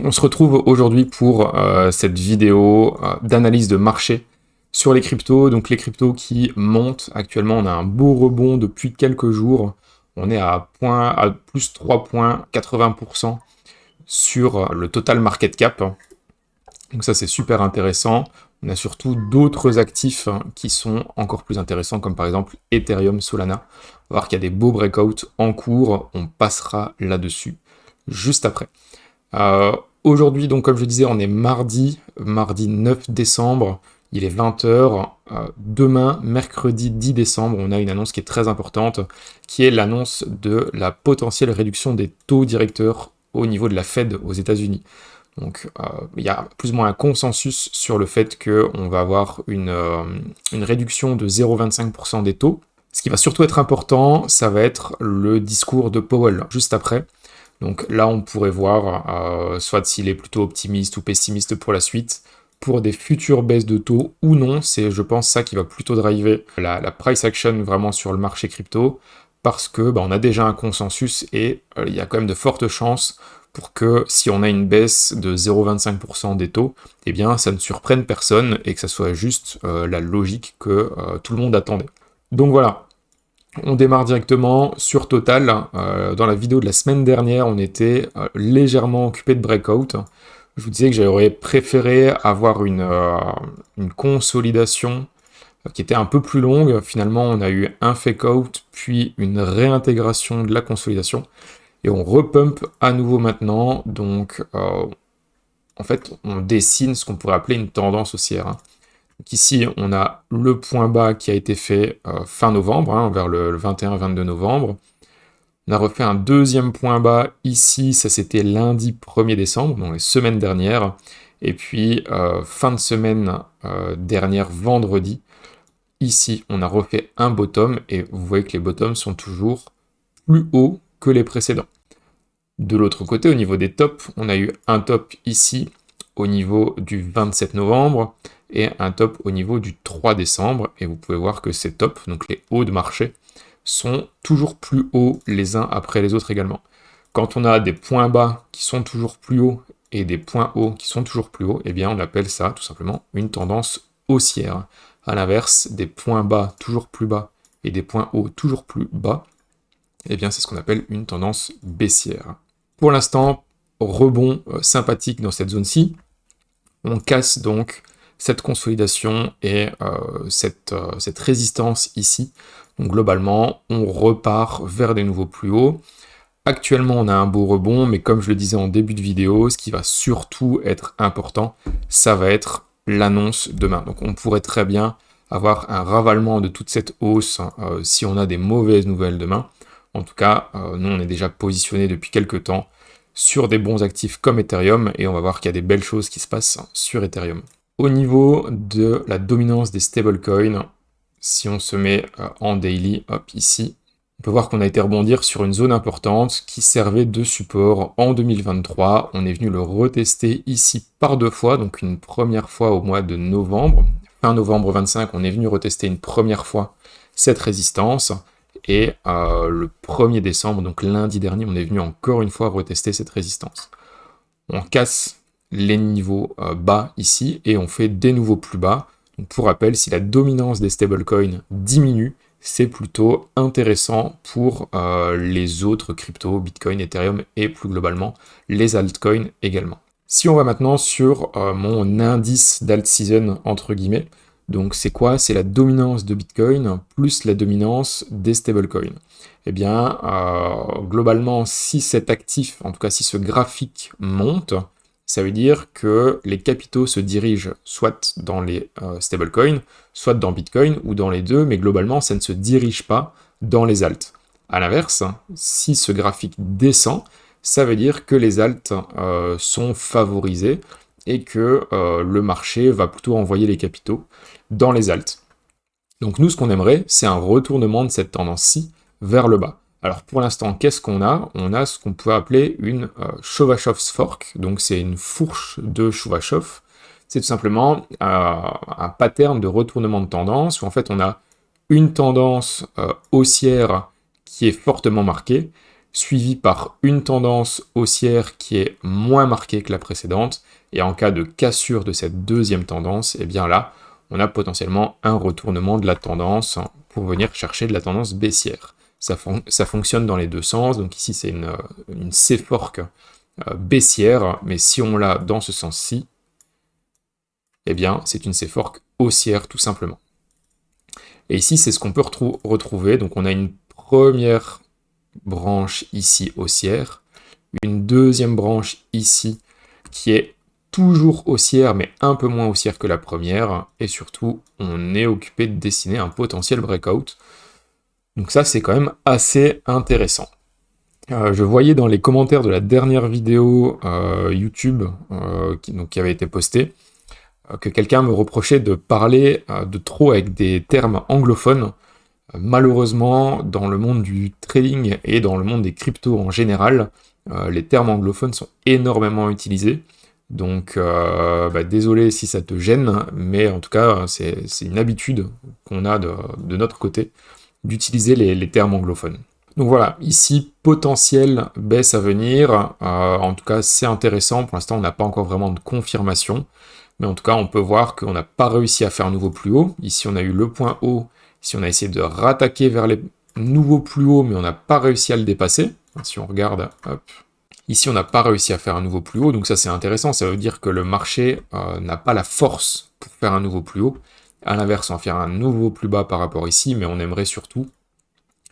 On se retrouve aujourd'hui pour cette vidéo d'analyse de marché sur les cryptos. Donc les cryptos qui montent. Actuellement, on a un beau rebond depuis quelques jours. On est à plus 3,80% sur le total market cap. Donc ça, c'est super intéressant. On a surtout d'autres actifs qui sont encore plus intéressants, comme par exemple Ethereum, Solana. On va voir qu'il y a des beaux breakouts en cours. On passera là-dessus juste après. Aujourd'hui, donc comme je disais, on est mardi 9 décembre, il est 20h. Demain, mercredi 10 décembre, on a une annonce qui est très importante, qui est l'annonce de la potentielle réduction des taux directeurs au niveau de la Fed aux États-Unis. Donc il y a plus ou moins un consensus sur le fait qu'on va avoir une réduction de 0,25% des taux. Ce qui va surtout être important, ça va être le discours de Powell juste après. Donc là, on pourrait voir soit s'il est plutôt optimiste ou pessimiste pour la suite, pour des futures baisses de taux ou non. C'est, je pense, ça qui va plutôt driver la price action vraiment sur le marché crypto, parce que on a déjà un consensus et il y a quand même de fortes chances pour que si on a une baisse de 0,25% des taux, eh bien ça ne surprenne personne et que ça soit juste la logique que tout le monde attendait. Donc voilà. On démarre directement sur Total. Dans la vidéo de la semaine dernière, on était légèrement occupé de breakout. Je vous disais que j'aurais préféré avoir une consolidation qui était un peu plus longue. Finalement, on a eu un fake-out, puis une réintégration de la consolidation. Et on repump à nouveau maintenant. Donc, en fait, on dessine ce qu'on pourrait appeler une tendance haussière. Donc ici, on a le point bas qui a été fait fin novembre, vers le 21-22 novembre. On a refait un deuxième point bas ici, ça c'était lundi 1er décembre, donc les semaines dernières. Et puis, fin de semaine dernière, vendredi, ici, on a refait un bottom, et vous voyez que les bottoms sont toujours plus hauts que les précédents. De l'autre côté, au niveau des tops, on a eu un top ici, au niveau du 27 novembre, et un top au niveau du 3 décembre, et vous pouvez voir que ces tops, donc les hauts de marché, sont toujours plus hauts les uns après les autres également. Quand on a des points bas qui sont toujours plus hauts et des points hauts qui sont toujours plus hauts, eh bien on appelle ça tout simplement une tendance haussière. À l'inverse, des points bas toujours plus bas et des points hauts toujours plus bas, eh bien c'est ce qu'on appelle une tendance baissière. Pour l'instant, rebond sympathique dans cette zone-ci. On casse donc cette consolidation et cette résistance ici. Donc globalement, on repart vers des nouveaux plus hauts. Actuellement, on a un beau rebond, mais comme je le disais en début de vidéo, ce qui va surtout être important, ça va être l'annonce demain. Donc on pourrait très bien avoir un ravalement de toute cette hausse si on a des mauvaises nouvelles demain. En tout cas, nous on est déjà positionné depuis quelques temps sur des bons actifs comme Ethereum, et on va voir qu'il y a des belles choses qui se passent sur Ethereum. Au niveau de la dominance des stablecoins, si on se met en daily, hop, ici, on peut voir qu'on a été rebondir sur une zone importante qui servait de support en 2023. On est venu le retester ici par deux fois, donc une première fois au mois de novembre. Fin novembre 25, on est venu retester une première fois cette résistance. Et le 1er décembre, donc lundi dernier, on est venu encore une fois retester cette résistance. On casse les niveaux bas ici et on fait des nouveaux plus bas. Donc pour rappel, si la dominance des stablecoins diminue, c'est plutôt intéressant pour les autres cryptos, Bitcoin, Ethereum et plus globalement les altcoins également. Si on va maintenant sur mon indice d'alt season entre guillemets, donc c'est quoi? C'est la dominance de Bitcoin plus la dominance des stablecoins. Eh bien, globalement, si cet actif, en tout cas si ce graphique monte, ça veut dire que les capitaux se dirigent soit dans les stablecoins, soit dans Bitcoin, ou dans les deux, mais globalement, ça ne se dirige pas dans les alts. A l'inverse, si ce graphique descend, ça veut dire que les alts sont favorisés, et que le marché va plutôt envoyer les capitaux dans les alts. Donc nous, ce qu'on aimerait, c'est un retournement de cette tendance-ci vers le bas. Alors pour l'instant, qu'est-ce qu'on a? On a ce qu'on peut appeler une Chuvashov's Fork, donc c'est une fourche de Chuvashov. C'est tout simplement un pattern de retournement de tendance, où en fait on a une tendance haussière qui est fortement marquée, suivi par une tendance haussière qui est moins marquée que la précédente, et en cas de cassure de cette deuxième tendance, et bien là, on a potentiellement un retournement de la tendance pour venir chercher de la tendance baissière. Ça fonctionne dans les deux sens, donc ici c'est une C-fork baissière, mais si on l'a dans ce sens-ci, eh bien c'est une C-fork haussière tout simplement. Et ici c'est ce qu'on peut retrouver, donc on a une première branche ici haussière, une deuxième branche ici qui est toujours haussière mais un peu moins haussière que la première, et surtout on est occupé de dessiner un potentiel breakout. Donc ça c'est quand même assez intéressant. Je voyais dans les commentaires de la dernière vidéo YouTube qui avait été postée que quelqu'un me reprochait de parler de trop avec des termes anglophones. Malheureusement, dans le monde du trading et dans le monde des cryptos en général, les termes anglophones sont énormément utilisés. Donc, désolé si ça te gêne, mais en tout cas, c'est une habitude qu'on a de notre côté d'utiliser les termes anglophones. Donc voilà, ici, potentiel baisse à venir. En tout cas, c'est intéressant. Pour l'instant, on n'a pas encore vraiment de confirmation. Mais en tout cas, on peut voir qu'on n'a pas réussi à faire un nouveau plus haut. Ici, on a eu le point haut. Ici, on a essayé de rattaquer vers les nouveaux plus hauts, mais on n'a pas réussi à le dépasser. Si on regarde, hop. Ici, on n'a pas réussi à faire un nouveau plus haut, donc ça c'est intéressant. Ça veut dire que le marché n'a pas la force pour faire un nouveau plus haut. À l'inverse, on va faire un nouveau plus bas par rapport ici, mais on aimerait surtout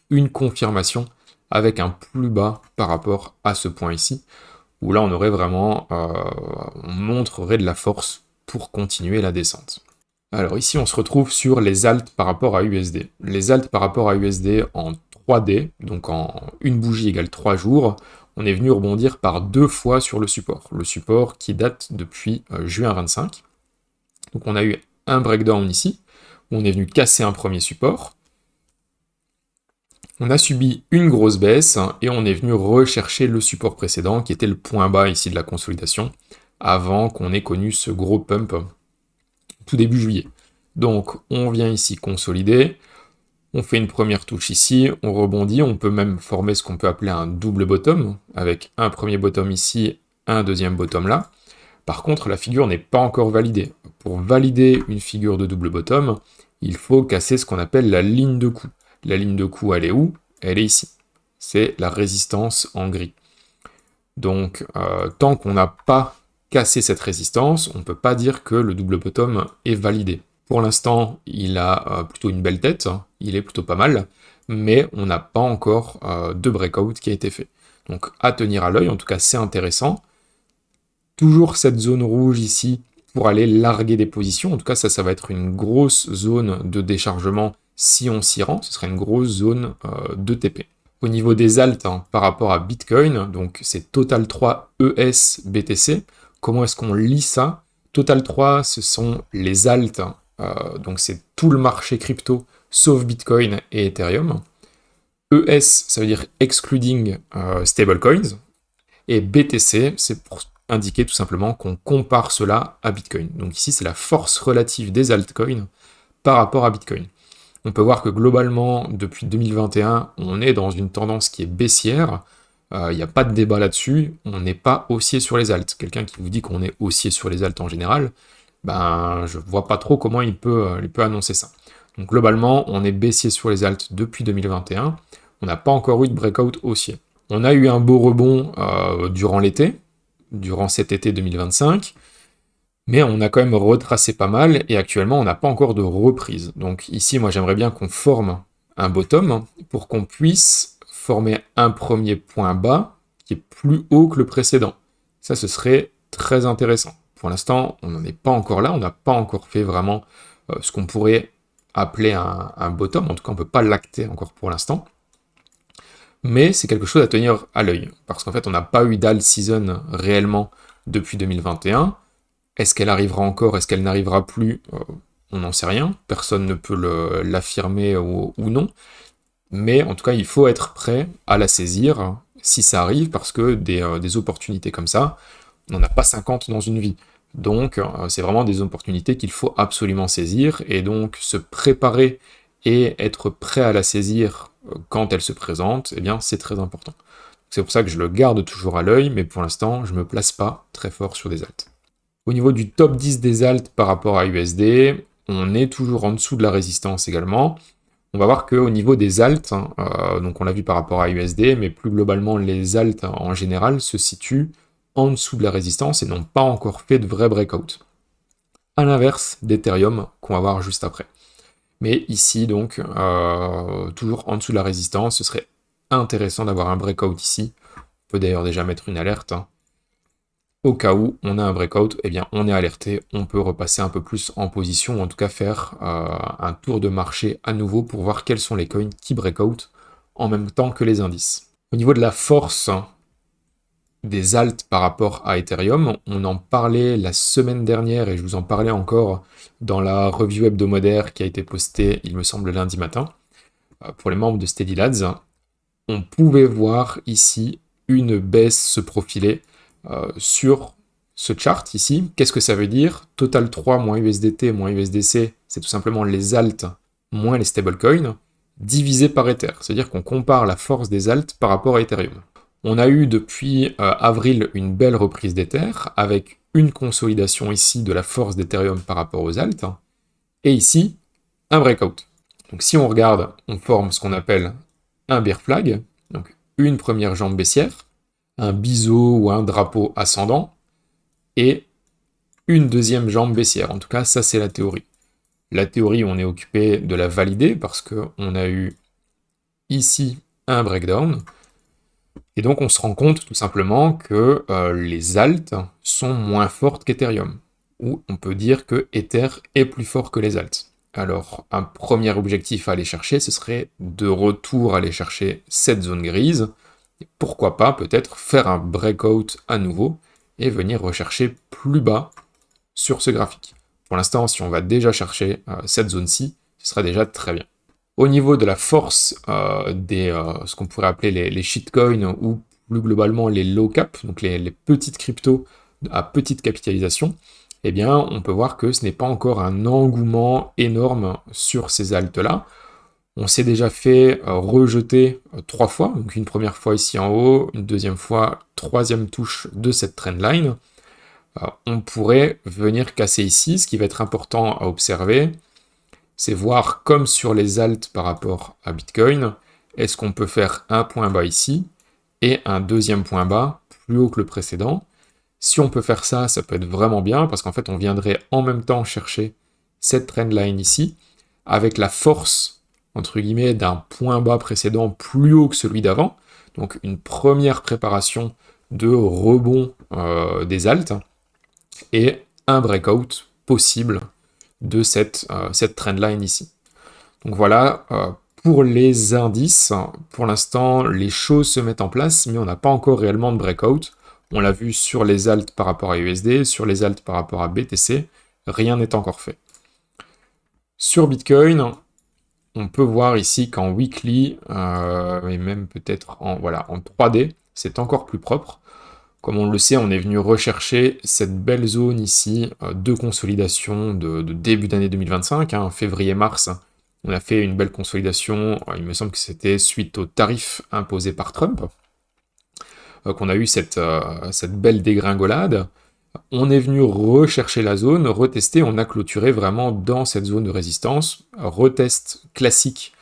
une confirmation avec un plus bas par rapport à ce point ici, où là on aurait vraiment, on montrerait de la force pour continuer la descente. Alors ici on se retrouve sur les alts par rapport à USD. Les alts par rapport à USD en 3D, donc en une bougie égale 3 jours, on est venu rebondir par 2 fois sur le support qui date depuis juin 25. Donc on a eu un breakdown ici, où on est venu casser un premier support. On a subi une grosse baisse et on est venu rechercher le support précédent qui était le point bas ici de la consolidation avant qu'on ait connu ce gros pump tout début juillet. Donc on vient ici consolider, on fait une première touche ici, on rebondit, on peut même former ce qu'on peut appeler un double bottom avec un premier bottom ici, un deuxième bottom là. Par contre la figure n'est pas encore validée. Pour valider une figure de double bottom, il faut casser ce qu'on appelle la ligne de coup. La ligne de coup, elle est où? Elle est ici. C'est la résistance en gris. Donc, tant qu'on n'a pas cassé cette résistance, on ne peut pas dire que le double bottom est validé. Pour l'instant, il a plutôt une belle tête, il est plutôt pas mal, mais on n'a pas encore de breakout qui a été fait. Donc, à tenir à l'œil, en tout cas, c'est intéressant. Toujours cette zone rouge ici pour aller larguer des positions. En tout cas, ça va être une grosse zone de déchargement si on s'y rend, ce serait une grosse zone de TP. Au niveau des alts, par rapport à Bitcoin, donc c'est Total 3 ES BTC, comment est-ce qu'on lit ça? Total 3, ce sont les alts, donc c'est tout le marché crypto, sauf Bitcoin et Ethereum. ES, ça veut dire Excluding Stablecoins, et BTC, c'est pour indiquer tout simplement qu'on compare cela à Bitcoin. Donc ici, c'est la force relative des altcoins par rapport à Bitcoin. On peut voir que globalement, depuis 2021, on est dans une tendance qui est baissière. Il n'y a pas de débat là-dessus. On n'est pas haussier sur les alts. Quelqu'un qui vous dit qu'on est haussier sur les alts en général, ben, je vois pas trop comment il peut annoncer ça. Donc globalement, on est baissier sur les alts depuis 2021. On n'a pas encore eu de breakout haussier. On a eu un beau rebond durant l'été, durant cet été 2025. Mais on a quand même retracé pas mal, et actuellement on n'a pas encore de reprise. Donc ici, moi j'aimerais bien qu'on forme un bottom, pour qu'on puisse former un premier point bas, qui est plus haut que le précédent. Ça, ce serait très intéressant. Pour l'instant, on n'en est pas encore là, on n'a pas encore fait vraiment ce qu'on pourrait appeler un bottom, en tout cas on ne peut pas l'acter encore pour l'instant. Mais c'est quelque chose à tenir à l'œil, parce qu'en fait on n'a pas eu d'all season réellement depuis 2021, Est-ce qu'elle arrivera encore? Est-ce qu'elle n'arrivera plus? On n'en sait rien. Personne ne peut l'affirmer ou non. Mais en tout cas, il faut être prêt à la saisir si ça arrive, parce que des opportunités comme ça, on n'en a pas 50 dans une vie. Donc, c'est vraiment des opportunités qu'il faut absolument saisir, et donc se préparer et être prêt à la saisir quand elle se présente, eh bien, c'est très important. C'est pour ça que je le garde toujours à l'œil, mais pour l'instant, je ne me place pas très fort sur des alts. Au niveau du top 10 des alts par rapport à USD, on est toujours en dessous de la résistance également. On va voir qu'au niveau des alts, donc on l'a vu par rapport à USD, mais plus globalement, les alts en général se situent en dessous de la résistance et n'ont pas encore fait de vrai breakout. À l'inverse d'Ethereum, qu'on va voir juste après. Mais ici, donc, toujours en dessous de la résistance, ce serait intéressant d'avoir un breakout ici. On peut d'ailleurs déjà mettre une alerte. Au cas où on a un breakout, eh bien on est alerté, on peut repasser un peu plus en position, ou en tout cas faire un tour de marché à nouveau pour voir quels sont les coins qui breakout en même temps que les indices. Au niveau de la force des alts par rapport à Ethereum, on en parlait la semaine dernière et je vous en parlais encore dans la review hebdomadaire qui a été postée, il me semble, lundi matin, pour les membres de Steady Lads. On pouvait voir ici une baisse se profiler sur ce chart ici. Qu'est-ce que ça veut dire? Total 3 moins USDT moins USDC, c'est tout simplement les alts moins les stablecoins, divisé par Ether. C'est-à-dire qu'on compare la force des alts par rapport à Ethereum. On a eu depuis avril une belle reprise d'Ether, avec une consolidation ici de la force d'Ethereum par rapport aux alts, et ici, un breakout. Donc si on regarde, on forme ce qu'on appelle un bear flag, donc une première jambe baissière, un biseau ou un drapeau ascendant, et une deuxième jambe baissière. En tout cas, ça c'est la théorie. La théorie, on est occupé de la valider parce qu'on a eu ici un breakdown, et donc on se rend compte tout simplement que les alts sont moins fortes qu'Ethereum, ou on peut dire que Ether est plus fort que les alts. Alors, un premier objectif à aller chercher, ce serait de retour aller chercher cette zone grise, et pourquoi pas peut-être faire un breakout à nouveau, et venir rechercher plus bas sur ce graphique. Pour l'instant, si on va déjà chercher cette zone-ci, ce sera déjà très bien. Au niveau de la force ce qu'on pourrait appeler les shitcoins, ou plus globalement les low cap, donc les petites cryptos à petite capitalisation, eh bien, on peut voir que ce n'est pas encore un engouement énorme sur ces altes-là. On s'est déjà fait rejeter 3 fois, donc une première fois ici en haut, une deuxième fois, troisième touche de cette trendline. On pourrait venir casser ici. Ce qui va être important à observer, c'est voir, comme sur les alts par rapport à Bitcoin, est-ce qu'on peut faire un point bas ici et un deuxième point bas plus haut que le précédent. Si on peut faire ça, ça peut être vraiment bien, parce qu'en fait, on viendrait en même temps chercher cette trendline ici, avec la force, entre guillemets, d'un point bas précédent plus haut que celui d'avant, donc une première préparation de rebond des alts, et un breakout possible de cette trendline ici. Donc voilà, pour les indices, pour l'instant, les choses se mettent en place, mais on n'a pas encore réellement de breakout. On l'a vu sur les alts par rapport à USD, sur les alts par rapport à BTC, rien n'est encore fait. Sur Bitcoin, on peut voir ici qu'en weekly, et même peut-être en 3D, c'est encore plus propre. Comme on le sait, on est venu rechercher cette belle zone ici de consolidation de début d'année 2025, février-mars. On a fait une belle consolidation, il me semble que c'était suite aux tarifs imposés par Trump, qu'on a eu cette belle dégringolade. On est venu rechercher la zone, retester, on a clôturé vraiment dans cette zone de résistance, retest classique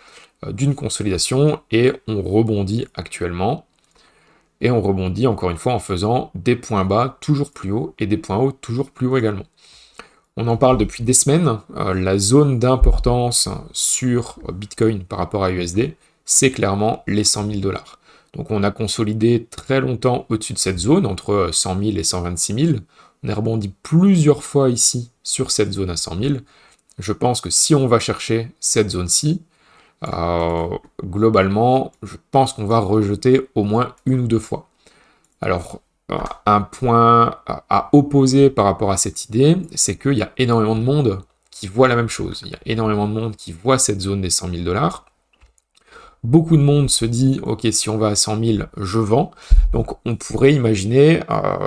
d'une consolidation, et on rebondit actuellement. Et on rebondit encore une fois en faisant des points bas toujours plus hauts et des points hauts toujours plus hauts également. On en parle depuis des semaines, la zone d'importance sur Bitcoin par rapport à USD, c'est clairement les 100 000 $. Donc on a consolidé très longtemps au-dessus de cette zone, entre 100 000 et 126 000. On a rebondi plusieurs fois ici sur cette zone à 100 000. Je pense que si on va chercher cette zone-ci, globalement, je pense qu'on va rejeter au moins une ou deux fois. Alors, un point à opposer par rapport à cette idée, c'est qu'il y a énormément de monde qui voit la même chose. Il y a énormément de monde qui voit cette zone des 100 000 $. Beaucoup de monde se dit, ok, si on va à 100 000, je vends. Donc on pourrait imaginer,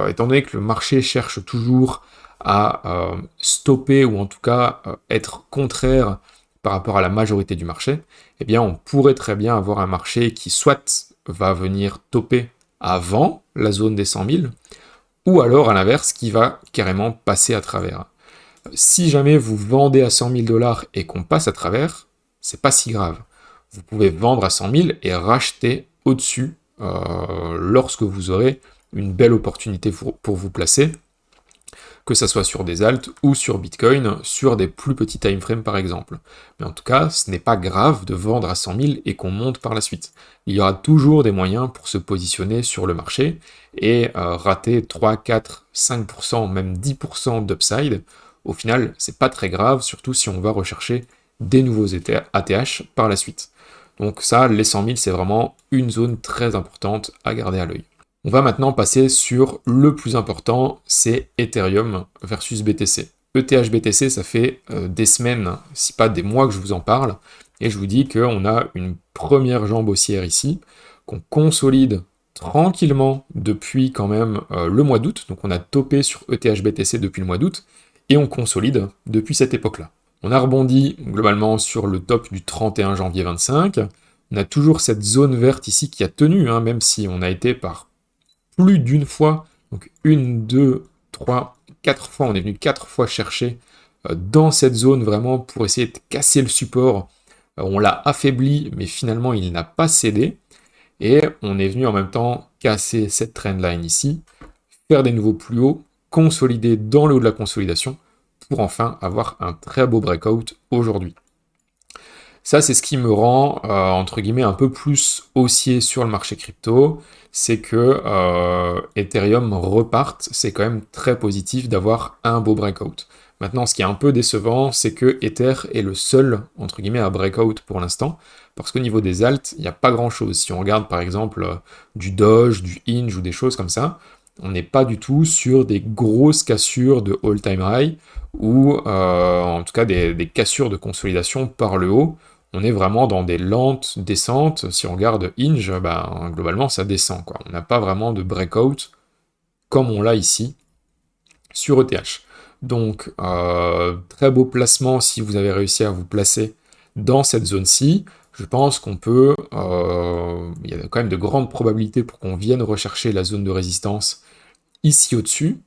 étant donné que le marché cherche toujours à stopper, ou en tout cas être contraire par rapport à la majorité du marché, eh bien on pourrait très bien avoir un marché qui soit va venir topper avant la zone des 100 000, ou alors à l'inverse, qui va carrément passer à travers. Si jamais vous vendez à 100 000 $ et qu'on passe à travers, c'est pas si grave. Vous pouvez vendre à 100 000 et racheter au-dessus lorsque vous aurez une belle opportunité pour vous placer, que ça soit sur des alts ou sur Bitcoin, sur des plus petits time frames par exemple. Mais en tout cas, ce n'est pas grave de vendre à 100 000 et qu'on monte par la suite. Il y aura toujours des moyens pour se positionner sur le marché et rater 3, 4, 5%, même 10% d'upside. Au final, c'est pas très grave, surtout si on va rechercher des nouveaux ATH par la suite. Donc ça, les 100 000, c'est vraiment une zone très importante à garder à l'œil. On va maintenant passer sur le plus important, c'est Ethereum versus BTC. ETH-BTC, ça fait des semaines, si pas des mois que je vous en parle, et je vous dis qu'on a une première jambe haussière ici, qu'on consolide tranquillement depuis quand même le mois d'août, donc on a topé sur ETH-BTC depuis le mois d'août, et on consolide depuis cette époque-là. On a rebondi globalement sur le top du 31 janvier 25, on a toujours cette zone verte ici qui a tenu, hein, même si on a été par plus d'une fois, donc 1, 2, 3, 4 fois, on est venu 4 fois chercher dans cette zone vraiment pour essayer de casser le support. On l'a affaibli, mais finalement il n'a pas cédé, et on est venu en même temps casser cette trendline ici, faire des nouveaux plus hauts, consolider dans le haut de la consolidation, pour enfin avoir un très beau breakout aujourd'hui. Ça, c'est ce qui me rend, entre guillemets, un peu plus haussier sur le marché crypto, c'est que Ethereum reparte, c'est quand même très positif d'avoir un beau breakout. Maintenant, ce qui est un peu décevant, c'est que Ether est le seul, entre guillemets, à breakout pour l'instant, parce qu'au niveau des alts, il n'y a pas grand-chose. Si on regarde, par exemple, du Doge, du Inge ou des choses comme ça, on n'est pas du tout sur des grosses cassures de all-time high, ou en tout cas des cassures de consolidation par le haut. On est vraiment dans des lentes descentes. Si on regarde Inge, ben, globalement ça descend, quoi. On n'a pas vraiment de breakout comme on l'a ici sur ETH. Donc très beau placement si vous avez réussi à vous placer dans cette zone-ci. Je pense qu'on peut... il y a quand même de grandes probabilités pour qu'on vienne rechercher la zone de résistance ici au-dessus.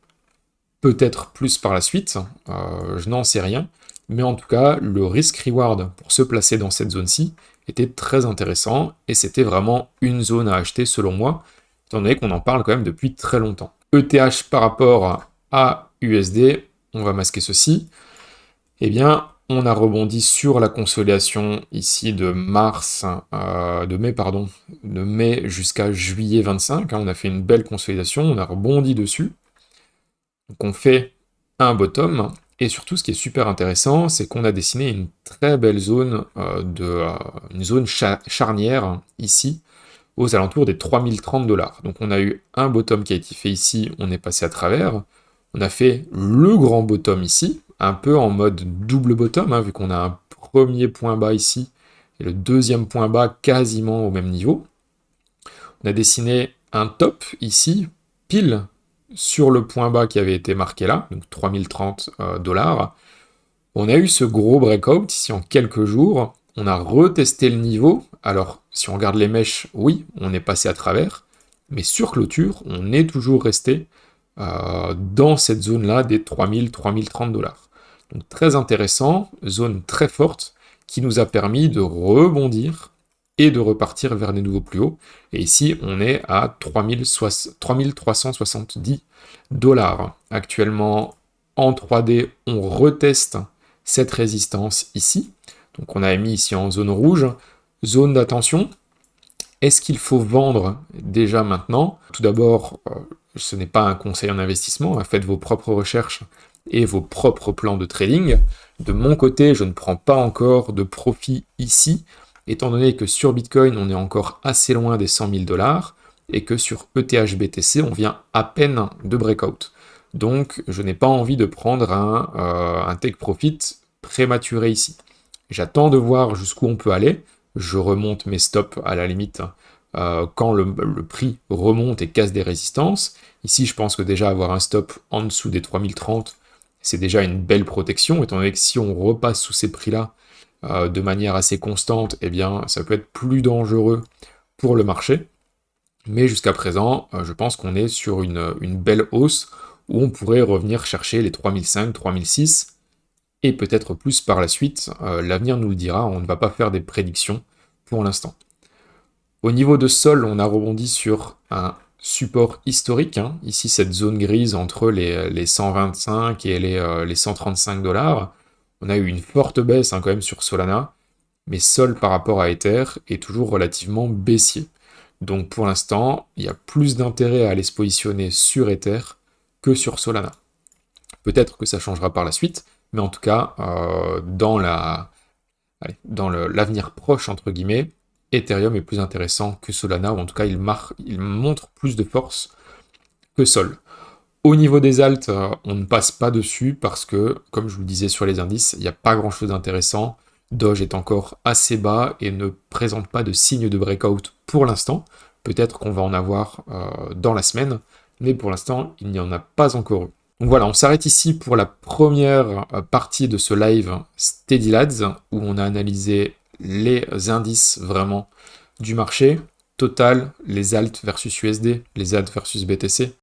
Peut-être plus par la suite, je n'en sais rien. Mais en tout cas, le risk-reward pour se placer dans cette zone-ci était très intéressant, et c'était vraiment une zone à acheter selon moi, étant donné qu'on en parle quand même depuis très longtemps. ETH par rapport à USD, on va masquer ceci, eh bien, on a rebondi sur la consolidation ici de mai jusqu'à juillet 25, hein, on a fait une belle consolidation, on a rebondi dessus, donc on fait un bottom. Et surtout, ce qui est super intéressant, c'est qu'on a dessiné une très belle zone, une zone charnière, ici, aux alentours des 3030 $. Donc on a eu un bottom qui a été fait ici, on est passé à travers. On a fait le grand bottom ici, un peu en mode double bottom, hein, vu qu'on a un premier point bas ici, et le deuxième point bas quasiment au même niveau. On a dessiné un top ici, pile sur le point bas qui avait été marqué là, donc 3030 $. On a eu ce gros breakout ici en quelques jours, on a retesté le niveau, alors si on regarde les mèches, oui, on est passé à travers, mais sur clôture, on est toujours resté dans cette zone-là des 3030 $. Donc très intéressant, zone très forte, qui nous a permis de rebondir et de repartir vers des nouveaux plus hauts. Et ici, on est à 3370 $. Actuellement, en 3D, on reteste cette résistance ici. Donc on a mis ici en zone rouge, zone d'attention. Est-ce qu'il faut vendre déjà maintenant? Tout d'abord, ce n'est pas un conseil en investissement, faites vos propres recherches et vos propres plans de trading. De mon côté, je ne prends pas encore de profit ici, étant donné que sur Bitcoin, on est encore assez loin des 100 000 $, et que sur ETH-BTC, on vient à peine de breakout. Donc, je n'ai pas envie de prendre un take profit prématuré ici. J'attends de voir jusqu'où on peut aller, je remonte mes stops à la limite quand le prix remonte et casse des résistances. Ici, je pense que déjà avoir un stop en dessous des 3030, c'est déjà une belle protection, étant donné que si on repasse sous ces prix-là de manière assez constante, eh bien, ça peut être plus dangereux pour le marché. Mais jusqu'à présent, je pense qu'on est sur une belle hausse où on pourrait revenir chercher les 3005, 3006 et peut-être plus par la suite. L'avenir nous le dira, on ne va pas faire des prédictions pour l'instant. Au niveau de sol, on a rebondi sur un support historique, hein. Ici cette zone grise entre les 125 et les 135 $. On a eu une forte baisse hein, quand même sur Solana, mais Sol par rapport à Ether est toujours relativement baissier. Donc pour l'instant, il y a plus d'intérêt à aller se positionner sur Ether que sur Solana. Peut-être que ça changera par la suite, mais en tout cas, dans l'avenir proche, entre guillemets, Ethereum est plus intéressant que Solana, ou en tout cas, il montre plus de force que Sol. Au niveau des alts, on ne passe pas dessus parce que, comme je vous le disais sur les indices, il n'y a pas grand-chose d'intéressant. Doge est encore assez bas et ne présente pas de signe de breakout pour l'instant. Peut-être qu'on va en avoir dans la semaine, mais pour l'instant, il n'y en a pas encore eu. Donc voilà, on s'arrête ici pour la première partie de ce live Steady Lads, où on a analysé les indices vraiment du marché, total, les alt versus USD, les alt versus BTC,